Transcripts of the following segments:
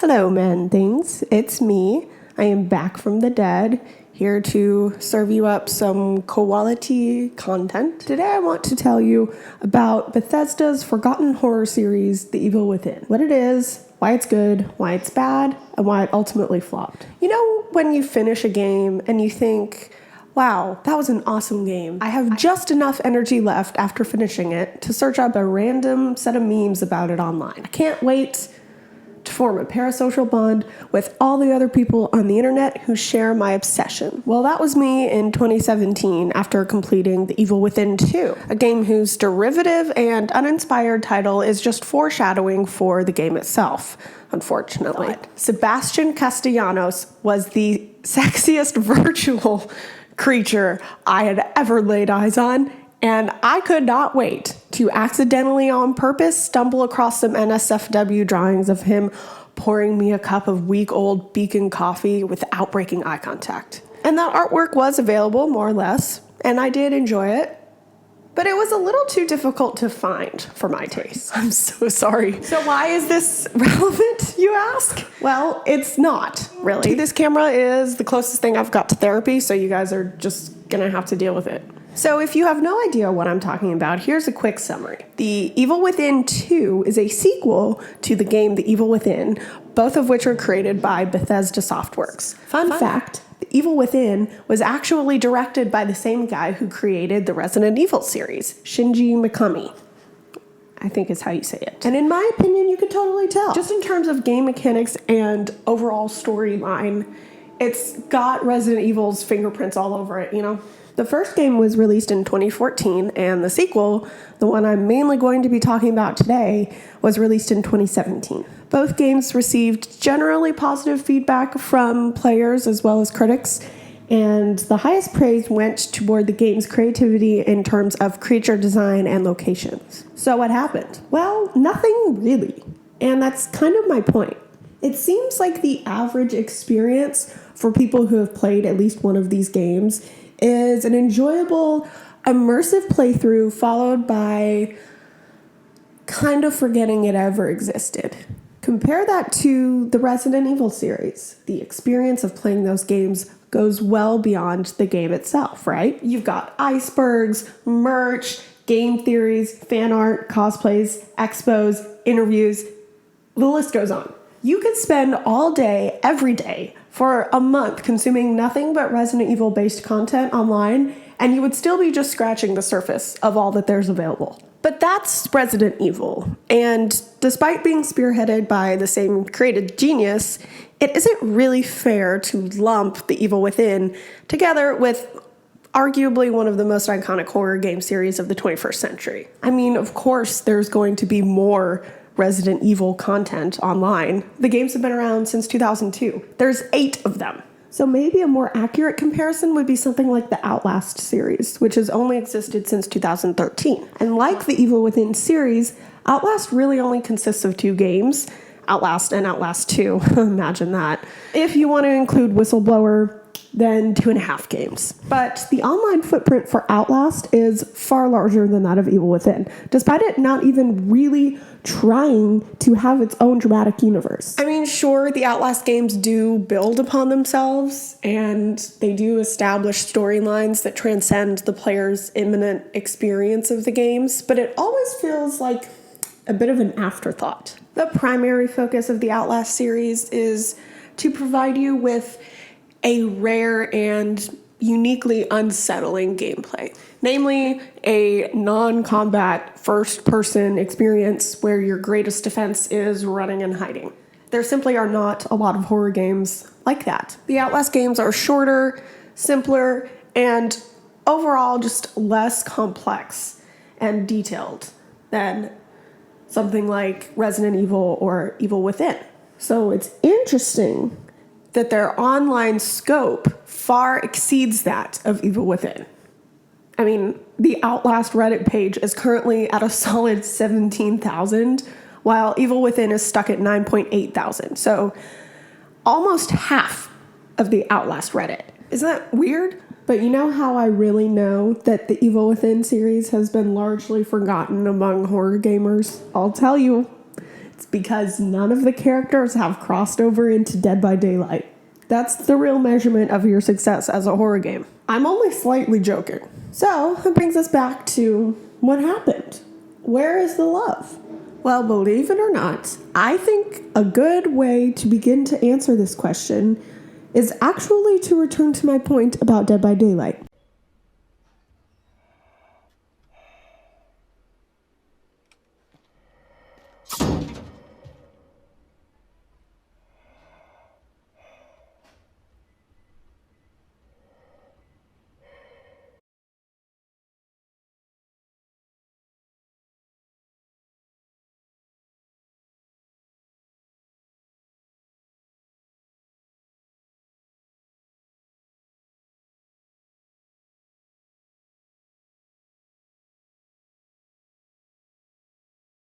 Hello, man things. It's me. I am back from the dead, here to serve you up some quality content. Today I want to tell you about Bethesda's forgotten horror series, The Evil Within. What it is, why it's good, why it's bad, and why it ultimately flopped. You know when you finish a game and you think, wow, that was an awesome game. I have just enough energy left after finishing it to search up a random set of memes about it online. I can't wait to form a parasocial bond with all the other people on the internet who share my obsession. Well, that was me in 2017 after completing The Evil Within 2, a game whose derivative and uninspired title is just foreshadowing for the game itself, unfortunately. Sebastian Castellanos was the sexiest virtual creature I had ever laid eyes on, and I could not wait to accidentally on purpose stumble across some NSFW drawings of him pouring me a cup of week-old Beacon coffee without breaking eye contact. And that artwork was available, more or less, and I did enjoy it. But it was a little too difficult to find for my taste. I'm so sorry. So why is this relevant, you ask? Well, it's not, really. This camera is the closest thing I've got to therapy, so you guys are just gonna have to deal with it. So if you have no idea what I'm talking about, here's a quick summary. The Evil Within 2 is a sequel to the game The Evil Within, both of which are created by Bethesda Softworks. Fun fact, The Evil Within was actually directed by the same guy who created the Resident Evil series, Shinji Mikami, I think is how you say it. And in my opinion, you could totally tell. Just in terms of game mechanics and overall storyline, it's got Resident Evil's fingerprints all over it, you know? The first game was released in 2014, and the sequel, the one I'm mainly going to be talking about today, was released in 2017. Both games received generally positive feedback from players as well as critics, and the highest praise went toward the game's creativity in terms of creature design and locations. So what happened? Well, nothing really. And that's kind of my point. It seems like the average experience for people who have played at least one of these games is an enjoyable, immersive playthrough followed by kind of forgetting it ever existed. Compare that to the Resident Evil series. The experience of playing those games goes well beyond the game itself, right? You've got icebergs, merch, game theories, fan art, cosplays, expos, interviews. The list goes on. You could spend all day, every day, for a month consuming nothing but Resident Evil-based content online, and you would still be just scratching the surface of all that there's available. But that's Resident Evil, and despite being spearheaded by the same creative genius, it isn't really fair to lump The Evil Within together with arguably one of the most iconic horror game series of the 21st century. I mean, of course, there's going to be more Resident Evil content online. The games have been around since 2002. There's 8 of them. So maybe a more accurate comparison would be something like the Outlast series, which has only existed since 2013. And like the Evil Within series, Outlast really only consists of 2 games, Outlast and Outlast 2. Imagine that. If you want to include Whistleblower, then 2.5 games. But the online footprint for Outlast is far larger than that of Evil Within, despite it not even really trying to have its own dramatic universe. I mean, sure, the Outlast games do build upon themselves, and they do establish storylines that transcend the player's imminent experience of the games, but it always feels like a bit of an afterthought. The primary focus of the Outlast series is to provide you with a rare and uniquely unsettling gameplay, namely a non-combat first-person experience where your greatest defense is running and hiding. There simply are not a lot of horror games like that. The Outlast games are shorter, simpler, and overall just less complex and detailed than something like Resident Evil or Evil Within. So it's interesting that their online scope far exceeds that of Evil Within. I mean, the Outlast Reddit page is currently at a solid 17,000, while Evil Within is stuck at 9.8 thousand. So almost half of the Outlast Reddit. Isn't that weird? But you know how I really know that the Evil Within series has been largely forgotten among horror gamers? I'll tell you. It's because none of the characters have crossed over into Dead by Daylight. That's the real measurement of your success as a horror game. I'm only slightly joking. So, that brings us back to what happened. Where is the love? Well, believe it or not, I think a good way to begin to answer this question is actually to return to my point about Dead by Daylight.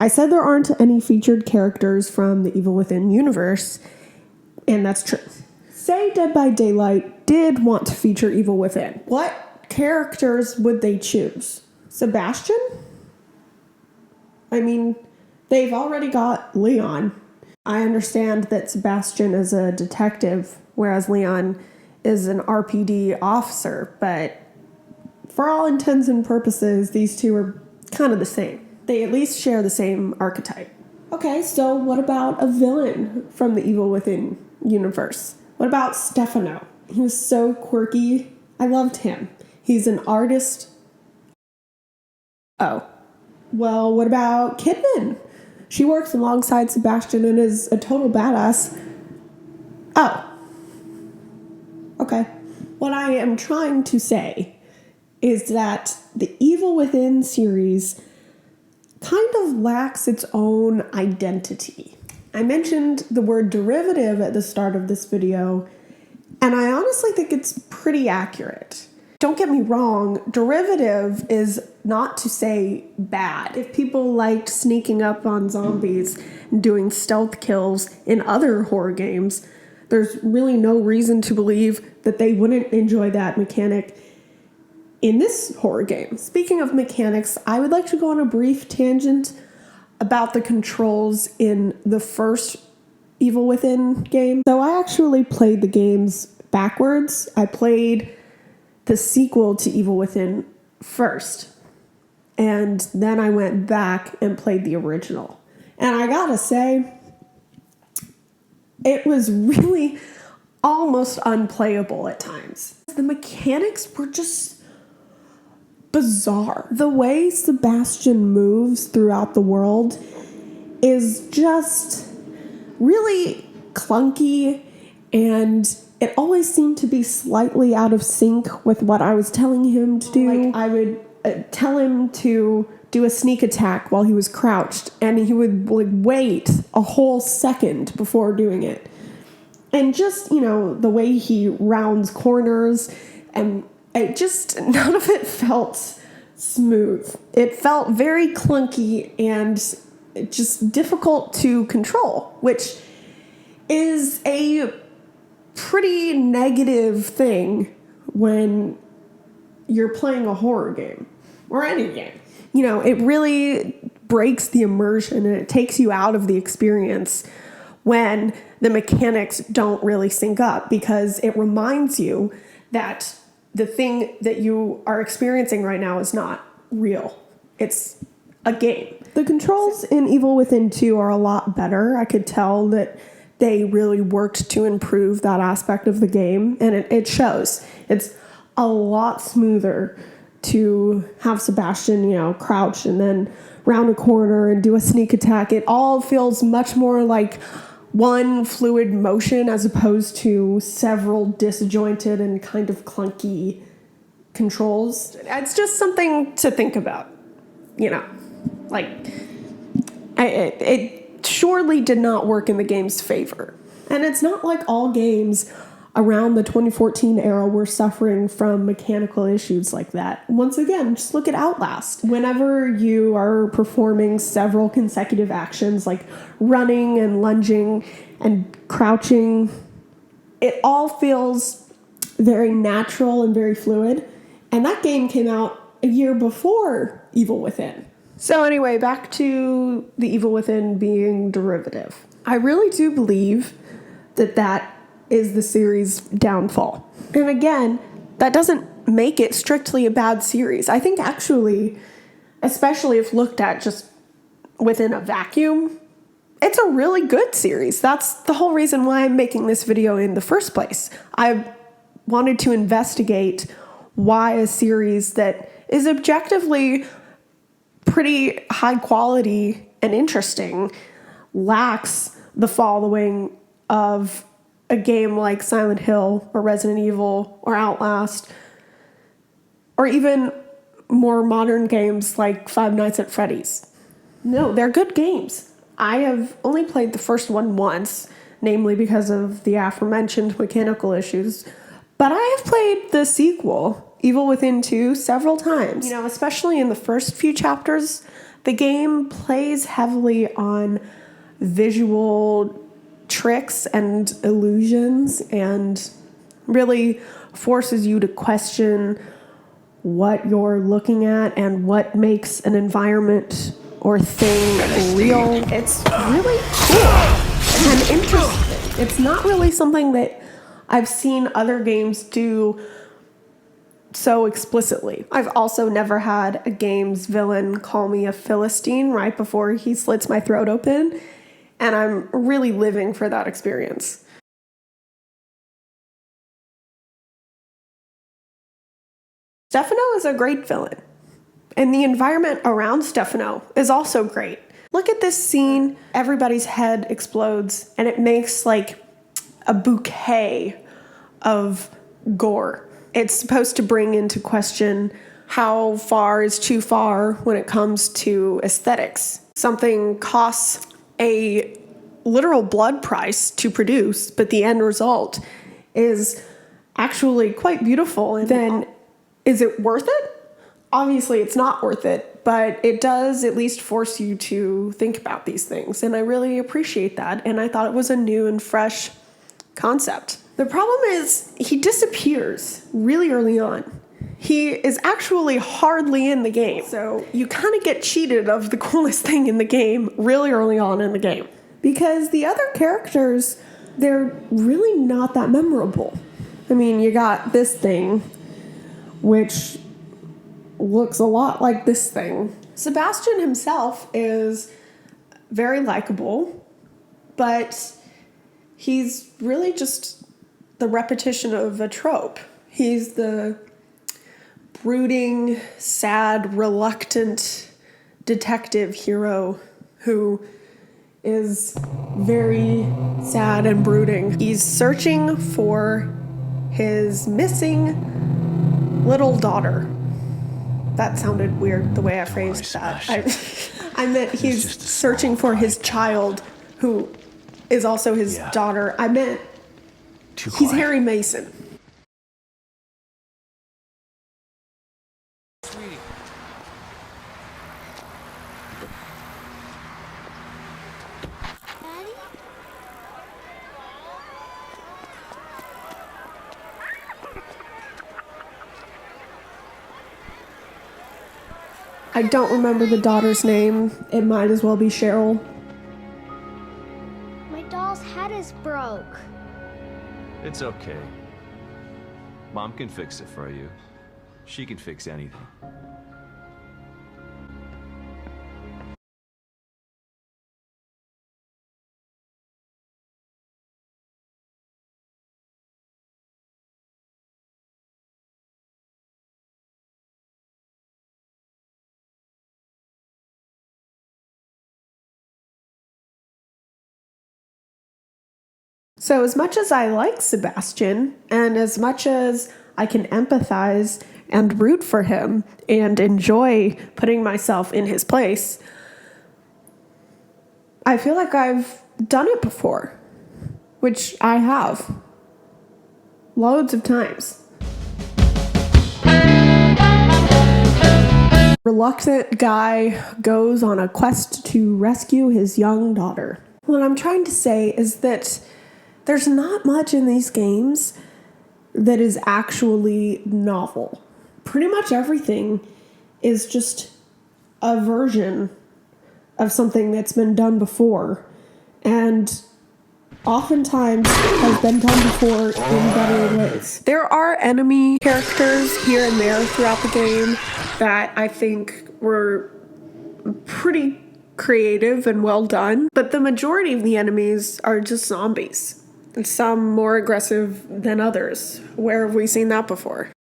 I said there aren't any featured characters from the Evil Within universe, and that's true. Say Dead by Daylight did want to feature Evil Within. What characters would they choose? Sebastian? I mean, they've already got Leon. I understand that Sebastian is a detective, whereas Leon is an RPD officer, but for all intents and purposes, these two are kind of the same. They at least share the same archetype. Okay, so what about a villain from the Evil Within universe? What about Stefano? He was so quirky. I loved him. He's an artist. Oh. Well, what about Kidman? She works alongside Sebastian and is a total badass. Oh. Okay. What I am trying to say is that the Evil Within series kind of lacks its own identity. I mentioned the word derivative at the start of this video, and I honestly think it's pretty accurate. Don't get me wrong, derivative is not to say bad. If people liked sneaking up on zombies and doing stealth kills in other horror games, there's really no reason to believe that they wouldn't enjoy that mechanic in this horror game. Speaking of mechanics, I would like to go on a brief tangent about the controls in the first Evil Within game. So I actually played the games backwards. I played the sequel to Evil Within first, and then I went back and played the original. And I gotta say, it was really almost unplayable at times. The mechanics were just bizarre. The way Sebastian moves throughout the world is just really clunky, and it always seemed to be slightly out of sync with what I was telling him to do. Like, I would tell him to do a sneak attack while he was crouched, and he would wait a whole second before doing it. And just, the way he rounds corners, and none of it felt smooth. It felt very clunky and just difficult to control, which is a pretty negative thing when you're playing a horror game or any game. It really breaks the immersion and it takes you out of the experience when the mechanics don't really sync up, because it reminds you that the thing that you are experiencing right now is not real. It's a game. The controls in Evil Within 2 are a lot better. I could tell that they really worked to improve that aspect of the game, and it shows. It's a lot smoother to have Sebastian, crouch and then round a corner and do a sneak attack. It all feels much more like one fluid motion as opposed to several disjointed and kind of clunky controls. It's just something to think about, it surely did not work in the game's favor. And it's not like all games around the 2014 era were suffering from mechanical issues like that. Once again, just look at Outlast. Whenever you are performing several consecutive actions like running and lunging and crouching, it all feels very natural and very fluid. And that game came out a year before Evil Within. So anyway, back to the evil within being derivative. I really do believe that that is the series' downfall. And again, that doesn't make it strictly a bad series. I think actually, especially if looked at just within a vacuum, it's a really good series. That's the whole reason why I'm making this video in the first place. I wanted to investigate why a series that is objectively pretty high quality and interesting lacks the following of a game like Silent Hill or Resident Evil or Outlast, or even more modern games like Five Nights at Freddy's. No, they're good games. I have only played the first one once, namely because of the aforementioned mechanical issues, but I have played the sequel, Evil Within 2, several times. You know, especially in the first few chapters, the game plays heavily on visual tricks and illusions and really forces you to question what you're looking at and what makes an environment or thing real. It's really cool and interesting. It's not really something that I've seen other games do so explicitly. I've also never had a game's villain call me a Philistine right before he slits my throat open, and I'm really living for that experience. Stefano is a great villain, and the environment around Stefano is also great. Look at this scene. Everybody's head explodes, and it makes like a bouquet of gore. It's supposed to bring into question how far is too far when it comes to aesthetics. Something costs a literal blood price to produce, but the end result is actually quite beautiful. And then, is it worth it? Obviously, it's not worth it, but it does at least force you to think about these things. And I really appreciate that. And I thought it was a new and fresh concept. The problem is he disappears really early on. He is actually hardly in the game. So you kind of get cheated of the coolest thing in the game really early on in the game. Because the other characters, they're really not that memorable. I mean, you got this thing, which looks a lot like this thing. Sebastian himself is very likable, but he's really just the repetition of a trope. He's the brooding, sad, reluctant detective hero who is very sad and brooding. He's searching for his missing little daughter. That sounded weird the way I phrased that. I meant he's searching for his child who is also his daughter. I meant he's Harry Mason. Sweetie. Daddy? I don't remember the daughter's name. It might as well be Cheryl. My doll's head is broke. It's okay. Mom can fix it for you. She can fix anything. So as much as I like Sebastian, and as much as I can empathize and root for him and enjoy putting myself in his place, I feel like I've done it before, which I have. Loads of times. Reluctant guy goes on a quest to rescue his young daughter. What I'm trying to say is that there's not much in these games that is actually novel. Pretty much everything is just a version of something that's been done before, and oftentimes has been done before in better ways. There are enemy characters here and there throughout the game that I think were pretty creative and well done, but the majority of the enemies are just zombies, and some more aggressive than others. Where have we seen that before?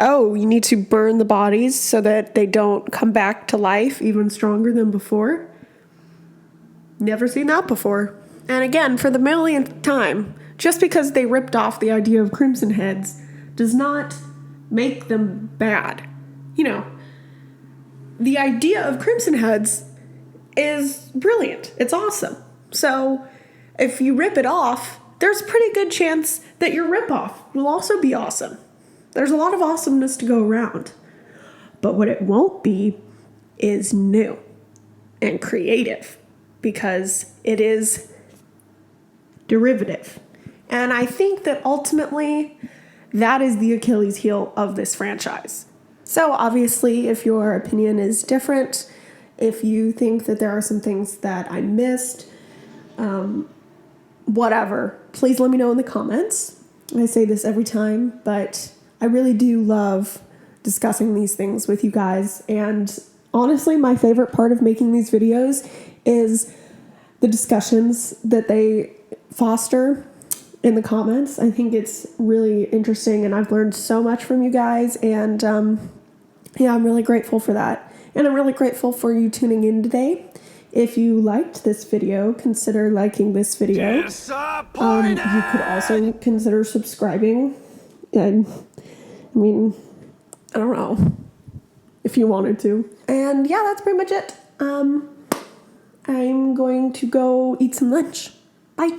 Oh, you need to burn the bodies so that they don't come back to life even stronger than before? Never seen that before. And again, for the millionth time, just because they ripped off the idea of Crimson Heads does not make them bad. You know, the idea of Crimson Heads is brilliant. It's awesome. So if you rip it off, there's a pretty good chance that your ripoff will also be awesome. There's a lot of awesomeness to go around. But what it won't be is new and creative, because it is derivative. And I think that ultimately that is the Achilles heel of this franchise. So obviously, if your opinion is different, if you think that there are some things that I missed, whatever, please let me know in the comments. I say this every time, but I really do love discussing these things with you guys. And honestly, my favorite part of making these videos is the discussions that they foster in the comments. I think it's really interesting, and I've learned so much from you guys. And yeah, I'm really grateful for that. And I'm really grateful for you tuning in today. If you liked this video, consider liking this video. You could also consider subscribing. And I mean, I don't know if you wanted to. And yeah, that's pretty much it. I'm going to go eat some lunch. Bye.